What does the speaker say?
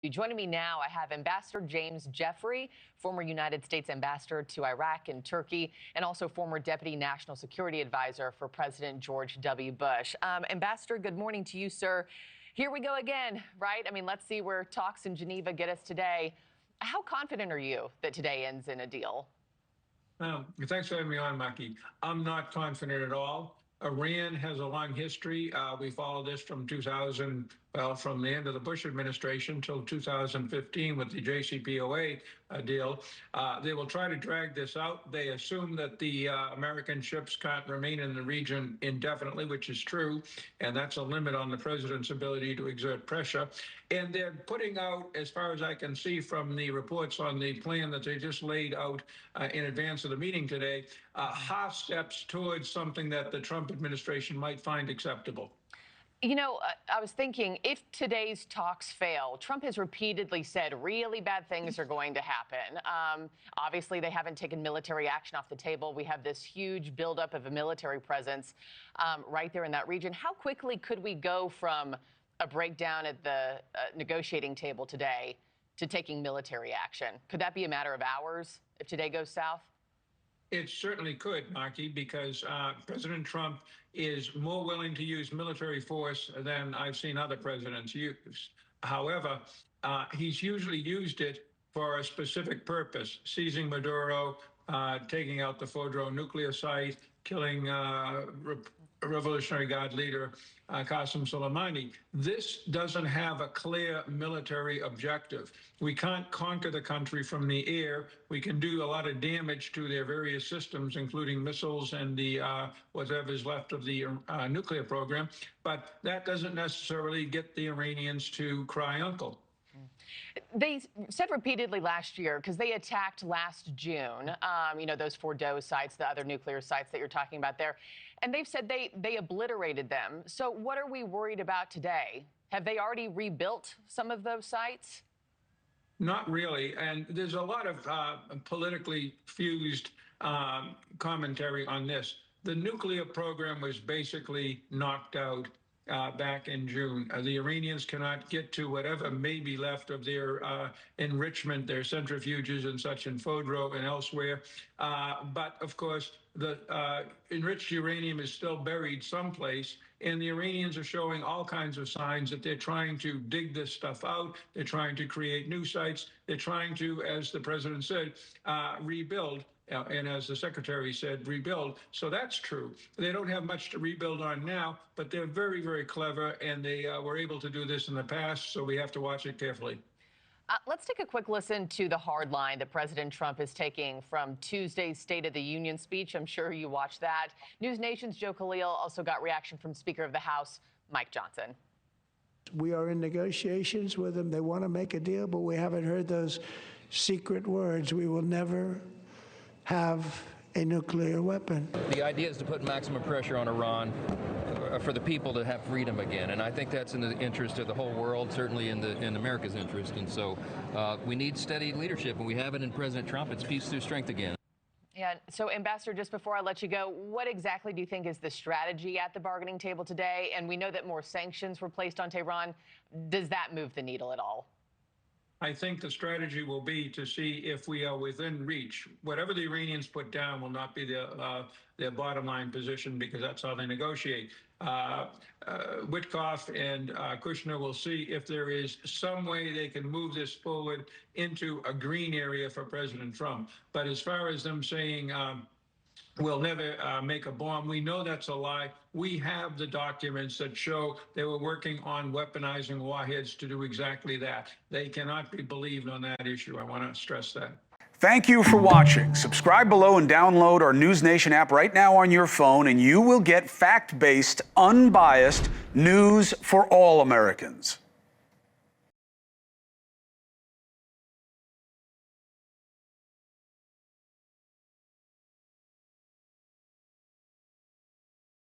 Joining me now, I have Ambassador James Jeffrey, former United States ambassador to Iraq and Turkey, and also former Deputy National Security Advisor for President George W. Bush. Ambassador, good morning to you, sir. Here we go again, right? I mean, let's see where talks in Geneva get us today. How confident are you that today ends in a deal? Thanks for having me on, Markie. I'm not confident at all. Iran has a long history. We followed this from from the end of the Bush administration until 2015 with the JCPOA deal. They will try to drag this out. They assume that the American ships can't remain in the region indefinitely, which is true, and that's a limit on the president's ability to exert pressure. And they're putting out, as far as I can see from the reports on the plan that they just laid out in advance of the meeting today, half steps towards something that the Trump administration might find acceptable. You know, I was thinking, if today's talks fail, Trump has repeatedly said really bad things are going to happen. Obviously, they haven't taken military action off the table. We have this huge buildup of a military presence right there in that region. How quickly could we go from a breakdown at the negotiating table today to taking military action? Could that be a matter of hours if today goes south? It certainly could, Markie, because President Trump is more willing to use military force than I've seen other presidents use. However, he's usually used it for a specific purpose: seizing Maduro, taking out the Fordo nuclear site, killing Revolutionary Guard leader Qasem Soleimani. This doesn't have a clear military objective. We can't conquer the country from the air. We can do a lot of damage to their various systems, including missiles and the whatever's left of the nuclear program. But that doesn't necessarily get the Iranians to cry uncle. They said repeatedly last year, because they attacked last June, you know, those Fordo sites, the other nuclear sites that you're talking about there, and they've said they obliterated them. So what are we worried about today? Have they already rebuilt some of those sites? Not really. And there's a lot of politically fused commentary on this. The nuclear program was basically knocked out back in June. The Iranians cannot get to whatever may be left of their enrichment, their centrifuges and such in Fordo and elsewhere. But of course, the enriched uranium is still buried someplace, and the Iranians are showing all kinds of signs that they're trying to dig this stuff out. They're trying to create new sites. They're trying to, as the president said, rebuild. And as the secretary said, rebuild. So that's true. They don't have much to rebuild on now, but they're very, very clever, and they were able to do this in the past, so we have to watch it carefully. Let's take a quick listen to the hard line that President Trump is taking from Tuesday's State of the Union speech. I'm sure you watched that. NewsNation's Joe Khalil also got reaction from Speaker of the House, Mike Johnson. We are in negotiations with them. They want to make a deal, but we haven't heard those secret words. We will never have a nuclear weapon. The idea is to put maximum pressure on Iran for the people to have freedom again, and I think that's in the interest of the whole world, certainly in America's interest. And so we need steady leadership, and we have it in President Trump. It's peace through strength again. Yeah. So, Ambassador, just before I let you go, what exactly do you think is the strategy at the bargaining table today? And we know that more sanctions were placed on Tehran. Does that move the needle at all? I think the strategy will be to see if we are within reach. Whatever the Iranians put down will not be their bottom line position, because that's how they negotiate. Witkoff and Kushner will see if there is some way they can move this forward into a green area for President Trump. But as far as them saying we'll never make a bomb, we know that's a lie. We have the documents that show they were working on weaponizing warheads to do exactly that. They cannot be believed on that issue. I want to stress that. Thank you for watching. Subscribe below and download our NewsNation app right now on your phone, and you will get fact-based, unbiased news for all Americans.